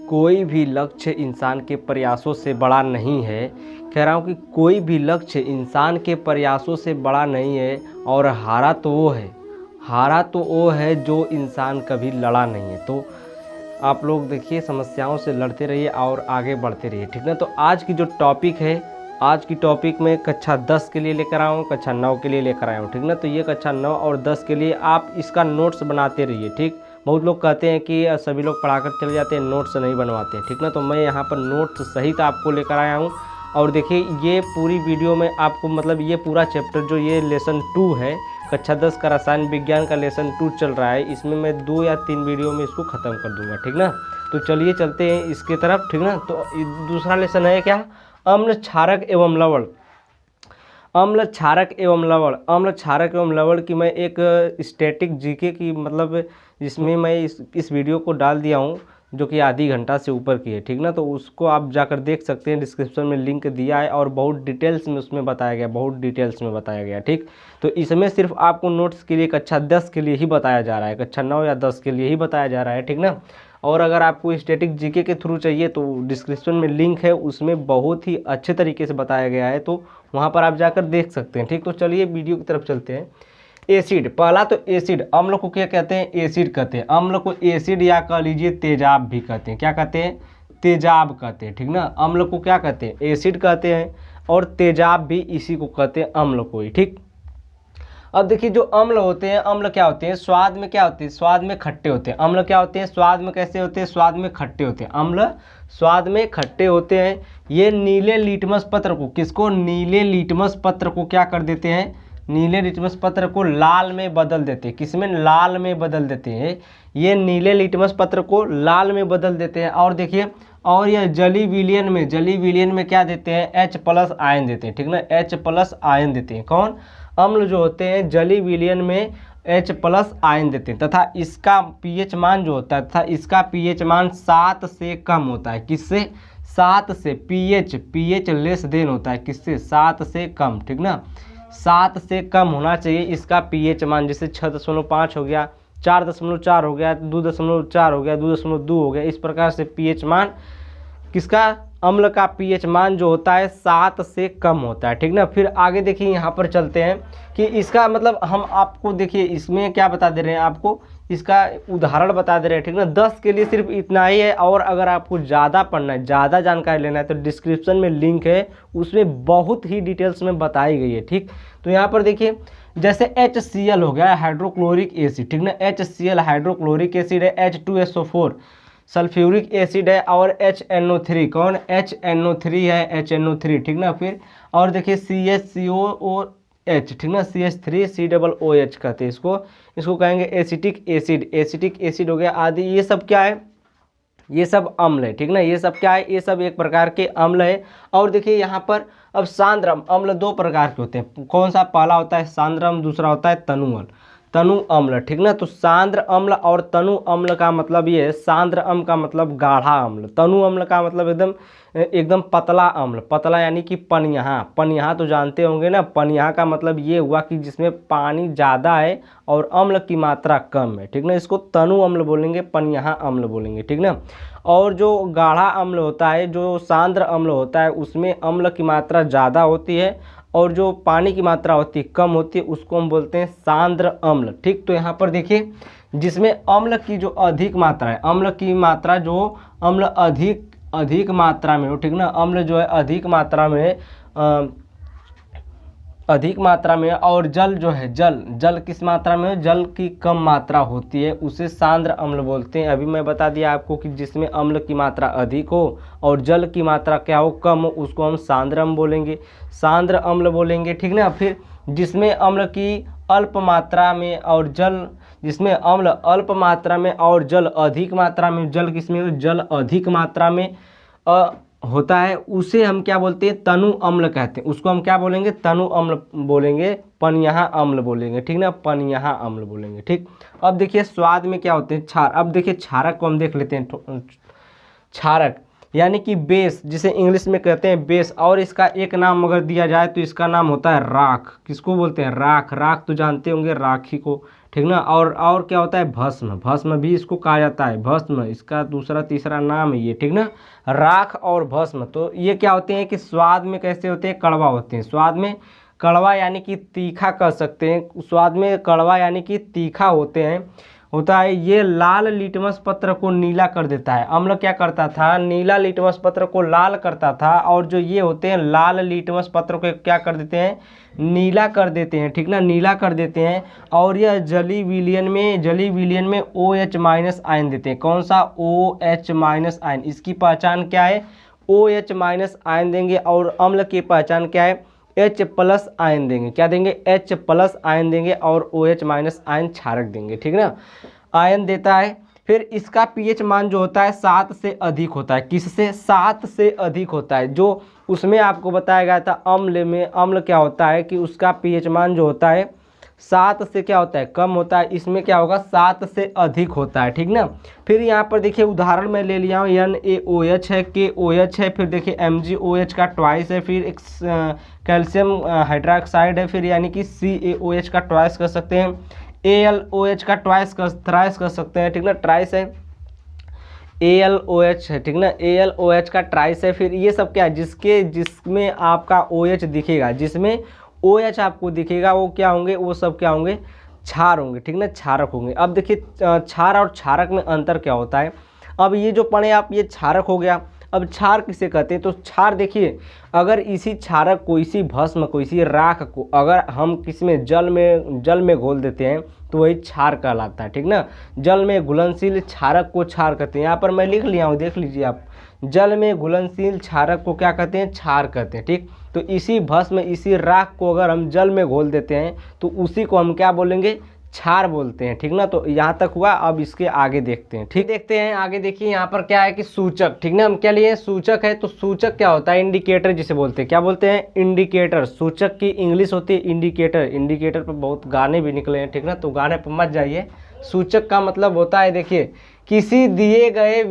कोई भी लक्ष्य इंसान के प्रयासों से बड़ा नहीं है। कह रहा हूँ कि कोई भी लक्ष्य इंसान के प्रयासों से बड़ा नहीं है, और हारा तो वो है जो इंसान कभी लड़ा नहीं है। तो आप लोग देखिए, समस्याओं से लड़ते रहिए और आगे बढ़ते रहिए, ठीक ना। तो आज की जो टॉपिक है, आज की टॉपिक में कक्षा 10 के लिए लेकर आया हूँ, कक्षा 9 के लिए लेकर आया हूँ, ठीक ना। तो ये कक्षा 9 और 10 के लिए आप इसका नोट्स बनाते रहिए, ठीक। बहुत लोग कहते हैं कि सभी लोग पढ़ाकर चले जाते हैं, नोट्स नहीं बनवाते हैं, ठीक ना। तो मैं यहाँ पर नोट्स सहित आपको लेकर आया हूँ। और देखिए, ये पूरी वीडियो में आपको मतलब ये पूरा चैप्टर जो ये लेसन 2 है, कक्षा 10 का रसायन विज्ञान का लेसन 2 चल रहा है, इसमें मैं 2 या 3 वीडियो में इसको ख़त्म कर दूंगा, ठीक ना। तो चलिए चलते हैं इसके तरफ, ठीक ना। तो दूसरा लेसन है क्या, अम्ल क्षारक एवं लवण। अम्ल क्षारक एवं लवण, अम्ल क्षारक एवं लवण की मैं एक स्टैटिक जीके की मतलब जिसमें मैं इस वीडियो को डाल दिया हूँ, जो कि आधी घंटा से ऊपर की है, ठीक ना। तो उसको आप जाकर देख सकते हैं, डिस्क्रिप्शन में लिंक दिया है और बहुत डिटेल्स में उसमें बताया गया, बहुत डिटेल्स में बताया गया, ठीक। तो इसमें सिर्फ आपको नोट्स के लिए कक्षा 10 के लिए ही बताया जा रहा है, कक्षा 9 या 10 के लिए ही बताया जा रहा है, ठीक ना। और अगर आपको स्टैटिक जीके के थ्रू चाहिए तो डिस्क्रिप्शन में लिंक है, उसमें बहुत ही अच्छे तरीके से बताया गया है, तो वहाँ पर आप जाकर देख सकते हैं, ठीक। तो चलिए वीडियो की तरफ चलते हैं। एसिड, पहला तो एसिड, अम्ल को क्या कहते हैं, एसिड कहते हैं। अम्ल को एसिड या कह लीजिए तेजाब भी कहते हैं। क्या कहते हैं, तेजाब कहते हैं, ठीक ना। अम्ल को क्या कहते हैं, एसिड कहते हैं, और तेजाब भी इसी को कहते हैं, अम्ल को ही, ठीक। अब देखिए, जो अम्ल होते हैं, अम्ल क्या होते हैं, स्वाद में क्या होते हैं, स्वाद में खट्टे होते हैं। अम्ल क्या होते हैं, स्वाद में कैसे होते हैं, स्वाद में खट्टे होते हैं। अम्ल स्वाद में खट्टे होते हैं। ये नीले लिटमस पत्र को, किसको, नीले लिटमस पत्र को क्या कर देते हैं, नीले लिटमस पत्र को लाल में बदल देते हैं। किसमें, लाल में बदल देते हैं। ये नीले लिटमस पत्र को लाल में बदल देते हैं। और देखिए, और यह जली विलयन में क्या देते हैं, H+ आयन देते हैं, ठीक ना। H+ आयन देते हैं। कौन, अम्ल जो होते हैं जली विलयन में H+ आयन देते हैं, तथा इसका pH मान जो होता है, तथा इसका pH मान 7 से कम होता है। किससे, 7 से। pH लेस देन होता है, किससे, 7 से कम, ठीक ना। 7 से कम होना चाहिए इसका pH मान। जैसे 6.5 हो गया, 4.4 हो गया, 2.4 हो गया, 2.2 हो गया, इस प्रकार से pH मान किसका, अम्ल का pH मान जो होता है 7 से कम होता है, ठीक ना। फिर आगे देखिए, यहाँ पर चलते हैं कि इसका मतलब हम आपको देखिए इसमें क्या बता दे रहे हैं, आपको इसका उदाहरण बता दे रहे हैं, ठीक ना। 10 के लिए सिर्फ इतना ही है। और अगर आपको ज़्यादा पढ़ना है, ज़्यादा जानकारी लेना है, तो डिस्क्रिप्शन में लिंक है, उसमें बहुत ही डिटेल्स में बताई गई है, ठीक। तो यहाँ पर देखिए, जैसे HCl हो गया, हाइड्रोक्लोरिक एसिड, ठीक ना। HCl हाइड्रोक्लोरिक एसिड है, H2SO4 सल्फ्यूरिक एसिड है, और HNO3, कौन, HNO3 है, HNO3, ठीक ना। फिर और देखिए CHCOOH, ठीक ना, CH3COOH कहते हैं इसको कहेंगे एसिटिक एसिड हो गया आदि। ये सब क्या है, ये सब अम्ल है, ठीक ना। ये सब क्या है, ये सब एक प्रकार के अम्ल है। और देखिए यहाँ पर अब सांद्रम अम्ल 2 प्रकार के होते हैं। कौन सा, पहला होता है सांद्रम, दूसरा होता है तनु अम्ल, ठीक ना। तो सांद्र अम्ल और तनु अम्ल का मतलब ये है, सांद्र अम्ल का मतलब गाढ़ा अम्ल, तनु अम्ल का मतलब एकदम पतला अम्ल। पतला यानी कि पनिहा तो जानते होंगे ना। पनिहा का मतलब ये हुआ कि जिसमें पानी ज़्यादा है और अम्ल की मात्रा कम है, ठीक ना। इसको तनु अम्ल बोलेंगे, पनिहा अम्ल बोलेंगे, ठीक ना। और जो गाढ़ा अम्ल होता है, जो सांद्र अम्ल होता है, उसमें अम्ल की मात्रा ज़्यादा होती है और जो पानी की मात्रा होती है कम होती है, उसको हम बोलते हैं सांद्र अम्ल, ठीक। तो यहाँ पर देखिए, जिसमें अम्ल की जो अधिक मात्रा है, अम्ल की मात्रा जो अम्ल अधिक मात्रा में हो, ठीक ना। अम्ल जो है अधिक मात्रा में और जल जो है, जल किस मात्रा में है, जल की कम मात्रा होती है, उसे सांद्र अम्ल बोलते हैं। अभी मैं बता दिया आपको कि जिसमें अम्ल की मात्रा अधिक हो और जल की मात्रा क्या हो, कम हो, उसको हम सांद्र अम्ल बोलेंगे, ठीक ना। फिर जिसमें अम्ल की अल्प मात्रा में और जल, जिसमें अम्ल अल्प मात्रा में और जल अधिक मात्रा में, जल किसमें, जल अधिक मात्रा में होता है, उसे हम क्या बोलते हैं, तनु अम्ल कहते हैं। उसको हम क्या बोलेंगे, तनु अम्ल बोलेंगे, पनिहा अम्ल बोलेंगे, ठीक ना, पनिहा अम्ल बोलेंगे, ठीक। अब देखिए स्वाद में क्या होते हैं, क्षार। अब देखिए क्षारक को हम देख लेते हैं। यानी कि बेस, जिसे इंग्लिश में कहते हैं बेस। और इसका एक नाम अगर दिया जाए तो इसका नाम होता है राख। किसको बोलते हैं? राख। राख तो जानते होंगे, राखी को, ठीक ना। और क्या होता है? भस्म। भस्म भी इसको कहा जाता है, भस्म इसका दूसरा तीसरा नाम है ये, ठीक ना। राख और भस्म, तो ये क्या होते हैं कि स्वाद में कैसे होते हैं? कड़वा होते हैं। स्वाद में कड़वा यानी कि तीखा कह सकते हैं, स्वाद में कड़वा यानी कि तीखा होता है। ये लाल लिटमस पत्र को नीला कर देता है। अम्ल क्या करता था? नीला लिटमस पत्र को लाल करता था, और जो ये होते हैं लाल लिटमस पत्र को क्या कर देते हैं? नीला कर देते हैं, ठीक ना, नीला कर देते हैं। और यह जली विलयन में OH माइनस आयन देते हैं। कौन सा? OH minus ion. इसकी पहचान क्या है? OH माइनस आयन देंगे। और अम्ल की पहचान क्या है? H प्लस आयन देंगे। क्या देंगे? H प्लस आयन देंगे, और OH माइनस आयन क्षारक देंगे, ठीक ना। आयन देता है। फिर इसका pH मान जो होता है 7 से अधिक होता है। किससे? 7 से अधिक होता है। जो उसमें आपको बताया गया था अम्ल में, अम्ल क्या होता है कि उसका pH मान जो होता है 7 से क्या होता है? कम होता है। इसमें क्या होगा? 7 से अधिक होता है, ठीक ना। फिर यहाँ पर देखिए उदाहरण मैं ले लिया हूँ, NaOH है, KOH है, फिर देखिए MgOH का ट्वाइस है, फिर एक कैल्शियम हाइड्रोक्साइड है, फिर यानी कि CaOH का ट्वाइस कर सकते हैं, AlOH का थ्राइस कर सकते हैं, ठीक ना, ट्राइस है। AlOH है, ठीक ना, AlOH का ट्राइस है। फिर ये सब क्या है? जिसमें आपका OH दिखेगा, जिसमें OH आपको दिखेगा, वो क्या होंगे? वो सब क्या होंगे? क्षार होंगे, ठीक ना, क्षारक होंगे। अब देखिए क्षार और क्षारक में अंतर क्या होता है। अब ये जो पढ़े आप, ये क्षारक हो गया। अब क्षार किसे कहते हैं? तो क्षार देखिए, अगर इसी क्षारक को, इसी भस्म को, इसी राख को अगर हम किसमें जल में घोल देते हैं तो वही क्षार कहलाता है, ठीक ना। जल में घुलनशील क्षारक को क्षार कहते हैं। यहाँ पर मैं लिख लिया हूँ, देख लीजिए आप। जल में घुलनशील क्षारक को क्या कहते हैं? क्षार कहते हैं, ठीक। तो इसी भस्म, इसी राख को अगर हम जल में घोल देते हैं तो उसी को हम क्या बोलेंगे? क्षार बोलते हैं, ठीक ना। तो यहाँ तक हुआ। अब इसके आगे देखते हैं, ठीक। देखते हैं आगे। देखिए यहाँ पर क्या है कि सूचक, ठीक ना, हम क्या लिए? सूचक है। तो सूचक क्या होता है? इंडिकेटर जिसे बोलते हैं। क्या बोलते हैं? इंडिकेटर। सूचक की इंग्लिश होती है इंडिकेटर। इंडिकेटर पर बहुत गाने भी निकले हैं, ठीक ना, तो गाने पर मत जाइए। सूचक का मतलब होता है, देखिए, किसी दिए गए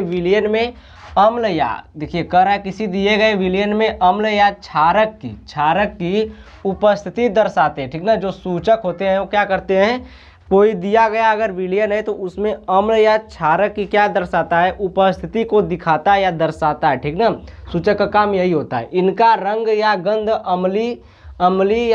विलयन में अम्ल या, देखिए कह रहा है किसी दिए गए विलयन में अम्ल या क्षारक की उपस्थिति दर्शाते हैं, ठीक ना। जो सूचक होते हैं वो क्या करते हैं? कोई दिया गया अगर विलयन है तो उसमें अम्ल या क्षारक की क्या दर्शाता है? उपस्थिति को दिखाता है या दर्शाता है, ठीक ना। सूचक का काम यही होता है। इनका रंग या गंध अम्लीय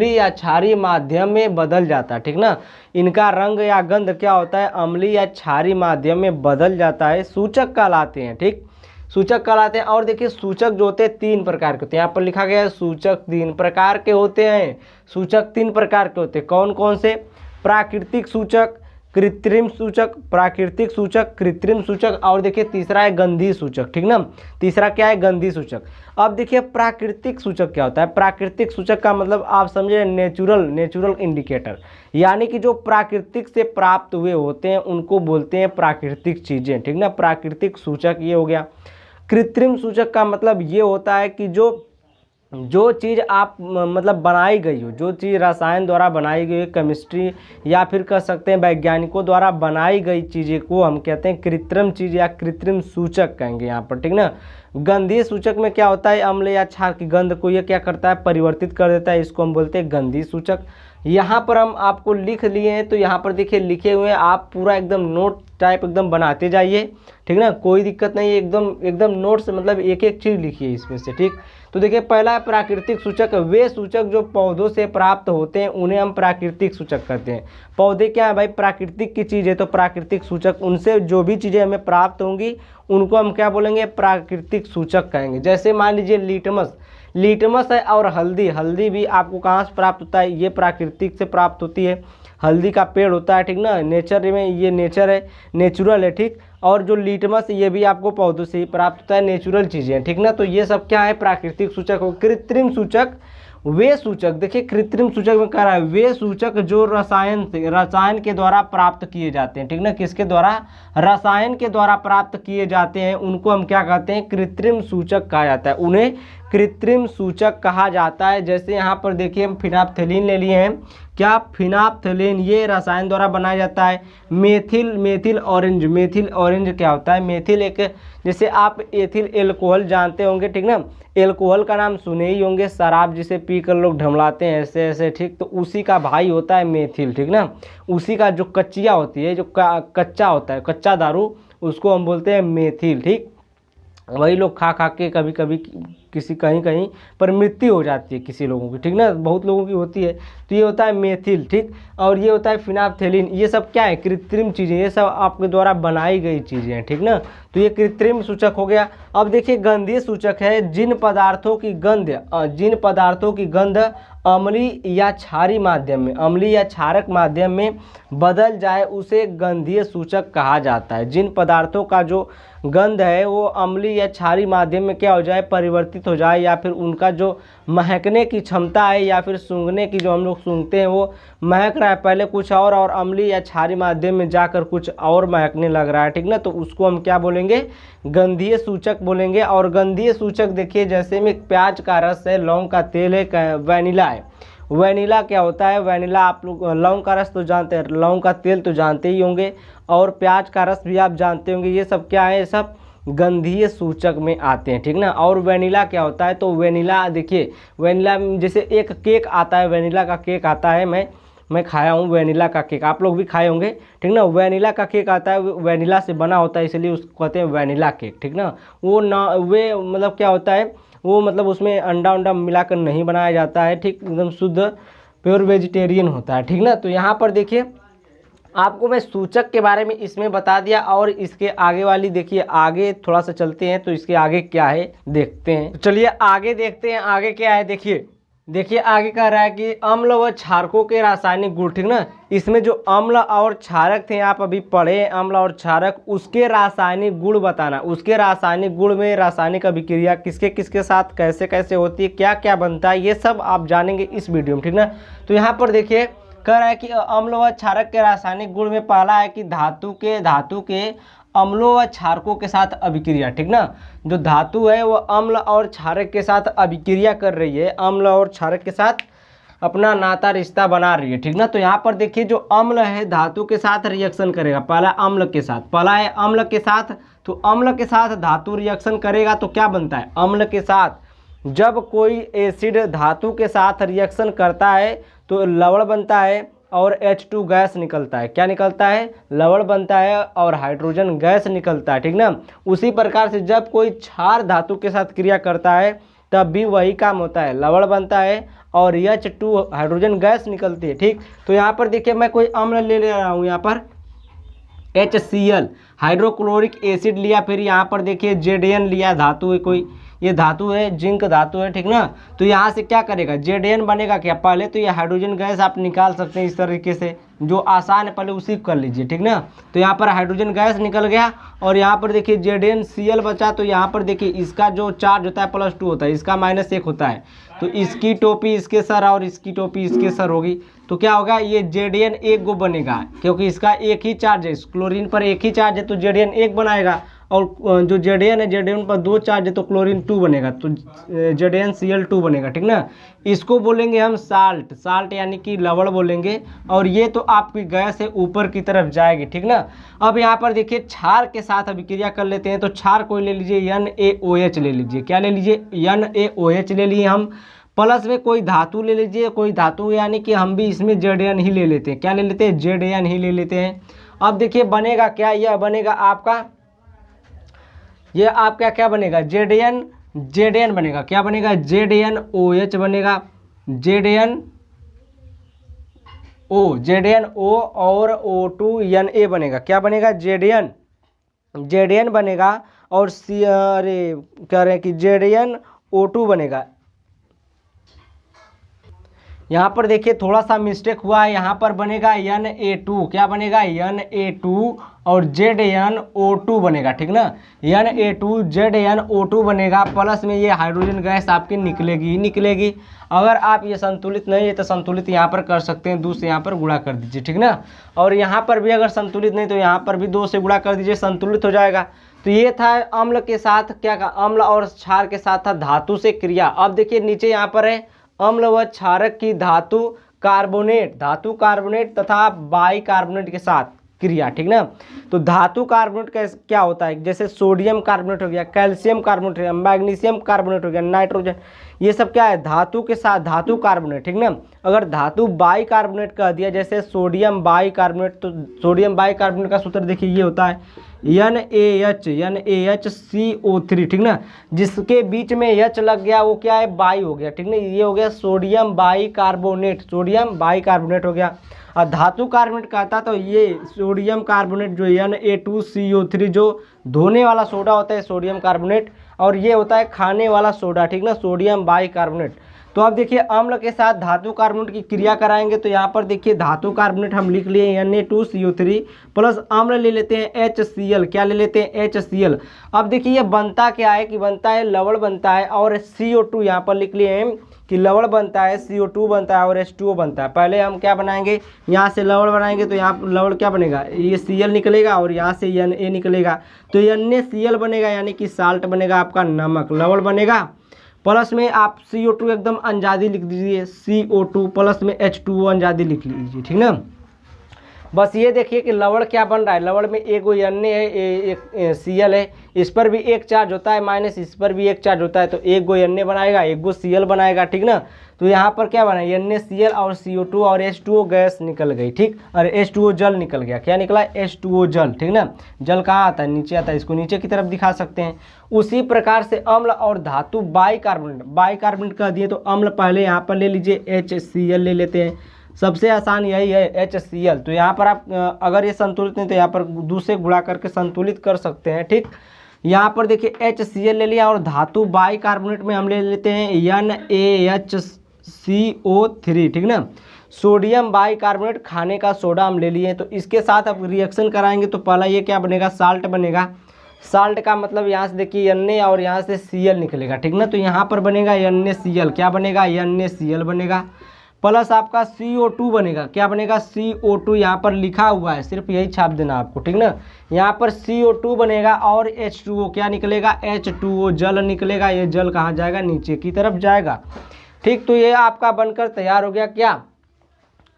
या क्षारीय माध्यम में बदल जाता है, ठीक ना। इनका रंग या गंध क्या होता है? अम्लीय या क्षारीय माध्यम में बदल जाता है, सूचक कहलाते हैं, ठीक, सूचक कहलाते हैं। और देखिए सूचक जो होते हैं 3 प्रकार के होते हैं। यहाँ पर लिखा गया है सूचक 3 प्रकार के होते हैं। सूचक 3 प्रकार के होते हैं। कौन कौन से? प्राकृतिक सूचक, कृत्रिम सूचक, प्राकृतिक सूचक, कृत्रिम सूचक, और देखिए तीसरा है गंधी सूचक, ठीक ना। तीसरा क्या है? गंधी सूचक। अब देखिए प्राकृतिक सूचक क्या होता है? प्राकृतिक सूचक का मतलब आप समझे नेचुरल इंडिकेटर, यानी कि जो प्राकृतिक से प्राप्त हुए होते हैं उनको बोलते हैं प्राकृतिक चीज़ें, ठीक ना। प्राकृतिक सूचक ये हो गया। कृत्रिम सूचक का मतलब ये होता है कि जो चीज़ आप मतलब बनाई गई हो, जो चीज़ रसायन द्वारा बनाई गई, केमिस्ट्री या फिर कह सकते हैं वैज्ञानिकों द्वारा बनाई गई चीज़ें को हम कहते हैं कृत्रिम चीज़ या कृत्रिम सूचक कहेंगे यहाँ पर, ठीक ना। गंधीय सूचक में क्या होता है? अम्ल या क्षार की गंध को ये क्या करता है? परिवर्तित कर देता है, इसको हम बोलते हैं गंधीय सूचक। यहाँ पर हम आपको लिख लिए हैं, तो यहाँ पर देखिए लिखे हुए हैं, आप पूरा एकदम नोट टाइप एकदम बनाते जाइए, ठीक ना, कोई दिक्कत नहीं है। एकदम नोट से मतलब एक एक चीज़ लिखिए इसमें से, ठीक। तो देखिए पहला है प्राकृतिक सूचक। वे सूचक जो पौधों से प्राप्त होते हैं उन्हें हम प्राकृतिक सूचक कहते हैं। पौधे क्या है भाई? प्राकृतिक की चीज़ है, तो प्राकृतिक सूचक। उनसे जो भी चीज़ें हमें प्राप्त होंगी उनको हम क्या बोलेंगे? प्राकृतिक सूचक कहेंगे। जैसे मान लीजिए लिटमस है, और हल्दी भी आपको कहाँ से प्राप्त होता है? ये प्राकृतिक से प्राप्त होती है। हल्दी का पेड़ होता है, ठीक ना, नेचर में, ये नेचुरल है, ठीक। और जो लिटमस ये भी आपको पौधों से ही प्राप्त होता है, नेचुरल चीज़ें, ठीक ना। तो ये सब क्या है? प्राकृतिक सूचक हो। कृत्रिम सूचक, वे सूचक, देखिए कृत्रिम सूचक में कह रहा है वे सूचक जो रसायन के द्वारा प्राप्त किए जाते हैं, ठीक ना। किसके द्वारा? रसायन के द्वारा प्राप्त किए जाते हैं, उनको हम क्या कहते हैं? कृत्रिम सूचक कहा जाता है। उन्हें कृत्रिम सूचक कहा जाता है। जैसे यहाँ पर देखिए हम फिनाप्थेलीन ले लिए हैं। क्या? फिनाप्थेलीन ये रसायन द्वारा बनाया जाता है। मेथिल ऑरेंज क्या होता है? मेथिल एक, जैसे आप एथिल एल्कोहल जानते होंगे, ठीक ना, एल्कोहल का नाम सुने ही होंगे, शराब जिसे पीकर लोग ढमलाते हैं ऐसे ऐसे, ठीक, तो उसी का भाई होता है मेथिल, ठीक ना। उसी का जो कच्चिया होती है, जो कच्चा होता है, कच्चा दारू, उसको हम बोलते हैं मेथिल, ठीक। वही लोग खा खा के कभी कभी किसी कहीं कहीं पर मृत्यु हो जाती है किसी लोगों की, ठीक ना, बहुत लोगों की होती है। तो ये होता है मेथिल, ठीक। और ये होता है फिनाप्थेलीन। ये सब क्या है? कृत्रिम चीज़ें, ये सब आपके द्वारा बनाई गई चीज़ें हैं, ठीक ना। तो ये कृत्रिम सूचक हो गया। अब देखिए गंधीय सूचक है, जिन पदार्थों की गंध अम्लीय या क्षारीय माध्यम में, अम्लीय या क्षारक माध्यम में बदल जाए उसे गंधीय सूचक कहा जाता है। जिन पदार्थों का जो गंध है वो अम्लीय या क्षारीय माध्यम में क्या हो जाए? परिवर्तित हो जाए, या फिर उनका जो महकने की क्षमता है या फिर सूंघने की, जो हम लोग सूंघते हैं वो महक रहा है पहले कुछ और अम्लीय या क्षारीय माध्यम में जाकर कुछ और महकने लग रहा है, ठीक ना, तो उसको हम क्या बोलेंगे? गंधीय सूचक बोलेंगे। और गंधीय सूचक देखिए, जैसे में प्याज का रस है, लौंग का तेल है, वैनिला है। वैनिला क्या होता है? वैनिला आप लोग, लौंग का रस तो जानते हैं, लौंग का तेल तो जानते ही होंगे, और प्याज का रस भी आप जानते होंगे। ये सब क्या है? सब गंधीय सूचक में आते हैं, ठीक ना। और वैनिला क्या होता है? तो वैनिला देखिए, वैनिला जैसे एक केक आता है, वैनिला का केक आता है, मैं खाया हूँ वैनिला का केक, आप लोग भी खाए होंगे, ठीक ना। वैनिला का केक आता है, वैनिला से बना होता है, इसलिए उसको कहते हैं वैनिला केक, ठीक ना। वो ना वे मतलब क्या होता है? वो मतलब उसमें अंडा मिलाकर नहीं बनाया जाता है, ठीक, एकदम शुद्ध प्योर वेजिटेरियन होता है, ठीक ना। तो यहाँ पर देखिए आपको मैं सूचक के बारे में इसमें बता दिया। और इसके आगे वाली देखिए, आगे थोड़ा सा चलते हैं तो इसके आगे क्या है देखते हैं। तो चलिए आगे देखते हैं, आगे क्या है देखिए आगे कह रहा है कि अम्ल व क्षारकों के रासायनिक गुण, ठीक ना। इसमें जो अम्ल और क्षारक थे, आप अभी पढ़े, अम्ल और क्षारक, उसके रासायनिक गुण बताना। उसके रासायनिक गुण में रासायनिक अभिक्रिया किसके किसके साथ कैसे कैसे होती है, क्या क्या बनता है, ये सब आप जानेंगे इस वीडियो में, ठीक ना। तो यहाँ पर देखिए कह रहा है कि अम्ल व क्षारक के रासायनिक गुण में पहला है कि धातु के अम्लों व क्षारकों के साथ अभिक्रिया, ठीक ना। जो धातु है वो अम्ल और क्षारक के साथ अभिक्रिया कर रही है, अम्ल और क्षारक के साथ अपना नाता रिश्ता बना रही है, ठीक ना। तो यहाँ पर देखिए जो अम्ल है धातु के साथ रिएक्शन करेगा, पहला अम्ल के साथ, पहला है अम्ल के साथ। तो अम्ल के साथ धातु रिएक्शन करेगा तो क्या बनता है? अम्ल के साथ जब कोई एसिड धातु के साथ रिएक्शन करता है तो लवण बनता है और H2 गैस निकलता है। क्या निकलता है? लवण बनता है और हाइड्रोजन गैस निकलता है, ठीक ना। उसी प्रकार से जब कोई क्षार धातु के साथ क्रिया करता है तब भी वही काम होता है, लवण बनता है और H2 हाइड्रोजन गैस निकलती है, ठीक। तो यहाँ पर देखिए मैं कोई अम्ल ले रहा हूँ, यहाँ पर HCl हाइड्रोक्लोरिक एसिड लिया, फिर यहाँ पर देखिए ZN लिया, धातु है कोई, ये धातु है, जिंक धातु है, ठीक ना। तो यहाँ से क्या करेगा? ZN बनेगा क्या? पहले तो ये हाइड्रोजन गैस आप निकाल सकते हैं इस तरीके से, जो आसान है, पहले उसी को कर लीजिए, ठीक ना। तो यहाँ पर हाइड्रोजन गैस निकल गया और यहाँ पर देखिए ZnCl बचा। तो यहाँ पर देखिए इसका जो चार्ज होता है +2 होता है, इसका -1 होता है। तो इसकी टोपी इसके सर और इसकी टोपी इसके सर होगी, तो क्या होगा? ये ZN एक गो बनेगा, क्योंकि इसका एक ही चार्ज है, क्लोरीन पर एक ही चार्ज है तो ZN एक बनाएगा, और जो ZN है ZN पर 2 चार्ज है तो क्लोरीन 2 बनेगा, तो ZnCl2 बनेगा, ठीक ना। इसको बोलेंगे हम साल्ट यानी कि लवण बोलेंगे। और ये तो आपकी गैस है, ऊपर की तरफ जाएगी, ठीक ना। अब यहाँ पर देखिए क्षार के साथ अभिक्रिया कर लेते हैं। तो क्षार कोई ले लीजिए, NaOH ले लीजिए। क्या ले लीजिए? NaOH ले लिए हम। प्लस में कोई धातु ले लीजिए, कोई धातु यानी कि हम भी इसमें ZN ही ले लेते हैं। क्या ले लेते हैं? ZN ही ले लेते हैं। अब देखिए बनेगा क्या? यह बनेगा आपका, ये आपका क्या बनेगा? ZN बनेगा। क्या बनेगा? ZnOH बनेगा, ZnO और O2Na बनेगा। क्या बनेगा? ZN बनेगा और अरे कह रहे हैं कि ZnO2 बनेगा। यहाँ पर देखिए थोड़ा सा मिस्टेक हुआ है, यहाँ पर बनेगा Na2। क्या बनेगा? Na2 और ZnO2 बनेगा, ठीक ना। Na2 ZnO2 बनेगा, प्लस में ये हाइड्रोजन गैस आपकी निकलेगी ही निकलेगी। अगर आप ये संतुलित नहीं है तो संतुलित यहाँ पर कर सकते हैं, 2 से यहाँ पर गुणा कर दीजिए, ठीक ना। और यहाँ पर भी अगर संतुलित नहीं तो यहाँ पर भी 2 से गुणा कर दीजिए, संतुलित हो जाएगा। तो ये था अम्ल के साथ क्या का, अम्ल और क्षार के साथ था धातु से क्रिया। अब देखिए नीचे यहाँ पर है अम्ल व क्षारक की धातु कार्बोनेट तथा बाइकार्बोनेट के साथ क्रिया, ठीक ना। तो धातु कार्बोनेट का क्या होता है, जैसे सोडियम कार्बोनेट हो गया, कैल्शियम कार्बोनेट हो गया, मैग्नीशियम कार्बोनेट हो गया, नाइट्रोजन, ये सब क्या है धातु के साथ धातु कार्बोनेट, ठीक ना। अगर धातु बाइकार्बोनेट कह दिया जैसे सोडियम बाइकार्बोनेट, तो सोडियम बाइकार्बोनेट का सूत्र देखिए ये होता है NaHCO3, ठीक ना। जिसके बीच में H लग गया वो क्या है बाई हो गया, ठीक ना। ये हो गया सोडियम बाइकार्बोनेट हो गया। और धातु कार्बोनेट कहता तो ये सोडियम कार्बोनेट जो Na2CO3 जो धोने वाला सोडा होता है सोडियम कार्बोनेट, और ये होता है खाने वाला सोडा, ठीक ना, सोडियम बाइकार्बोनेट। तो अब देखिए अम्ल के साथ धातु कार्बोनेट की क्रिया कराएंगे तो यहाँ पर देखिए धातु कार्बोनेट हम लिख लिए Na2CO3 प्लस अम्ल ले लेते हैं HCl, क्या ले लेते हैं HCl। अब देखिए ये बनता क्या है कि बनता है लवण बनता है, और CO2 यहाँ पर लिख लिए हैं कि लवण बनता है, CO2 बनता है और H2O बनता है। पहले हम क्या बनाएंगे, यहाँ से लवण बनाएंगे तो यहाँ लवण क्या बनेगा, ये Cl निकलेगा और यहाँ से Na निकलेगा, तो NaCl बनेगा, यानी कि साल्ट बनेगा आपका नमक, लवण बनेगा। प्लस में आप CO2 एकदम अंजादी लिख दीजिए, CO2 प्लस में H2O अंजादी लिख लीजिए, ठीक ना। बस ये देखिए कि लवण क्या बन रहा है, लवण में एक Na है, एक Cl है, इस पर भी एक चार्ज होता है माइनस, इस पर भी एक चार्ज होता है, तो एक गो Na बनाएगा, एक गो Cl बनाएगा, ठीक ना। तो यहाँ पर क्या बना NaCl और CO2 और H2O गैस निकल गई, ठीक, और H2O जल निकल गया, क्या निकला H2O जल, ठीक ना। जल कहाँ आता है, नीचे आता है, इसको नीचे की तरफ दिखा सकते हैं। उसी प्रकार से अम्ल और धातु बाइकार्बोनेट कह दिए तो अम्ल पहले यहाँ पर ले लीजिए HCl ले लेते हैं, सबसे आसान यही है HCl। तो यहाँ पर आप अगर ये संतुलित नहीं तो यहाँ पर दूसरे गुणा करके संतुलित कर सकते हैं, ठीक। यहाँ पर देखिए HCl ले लिया, और धातु बाइकार्बोनेट में हम ले लेते हैं NaHCO3, ठीक ना। सोडियम बाइकार्बोनेट खाने का सोडा हम ले लिए, तो इसके साथ अब रिएक्शन कराएंगे तो पहला ये क्या बनेगा, साल्ट बनेगा। साल्ट का मतलब यहाँ से देखिए Na और यहाँ से Cl निकलेगा, ठीक ना। तो यहाँ पर बनेगा NaCl, क्या बनेगा NaCl बनेगा, प्लस आपका CO2 बनेगा, क्या बनेगा CO2, यहाँ पर लिखा हुआ है सिर्फ यही छाप देना आपको, ठीक ना। यहाँ पर CO2 बनेगा और H2O क्या निकलेगा H2O जल निकलेगा, ये जल कहाँ जाएगा नीचे की तरफ जाएगा, ठीक। तो ये आपका बनकर तैयार हो गया क्या,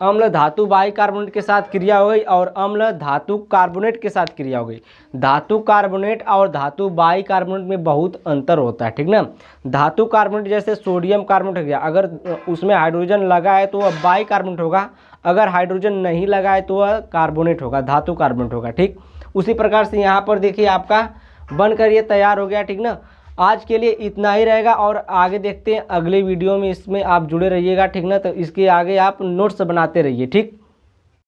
अम्ल धातु बाइकार्बोनेट के साथ क्रिया हो गई और अम्ल धातु कार्बोनेट के साथ क्रिया हो गई। धातु कार्बोनेट और धातु बाइकार्बोनेट में बहुत अंतर होता है, ठीक ना। धातु कार्बोनेट जैसे सोडियम कार्बोनेट हो गया, अगर उसमें हाइड्रोजन लगा है तो वह बाइकार्बोनेट होगा, अगर हाइड्रोजन नहीं लगा है तो वह कार्बोनेट होगा, धातु कार्बोनेट होगा, ठीक। उसी प्रकार से यहाँ पर देखिए आपका बनकर ये तैयार हो गया, ठीक ना। आज के लिए इतना ही रहेगा और आगे देखते हैं अगले वीडियो में, इसमें आप जुड़े रहिएगा, ठीक ना। तो इसके आगे आप नोट्स बनाते रहिए, ठीक।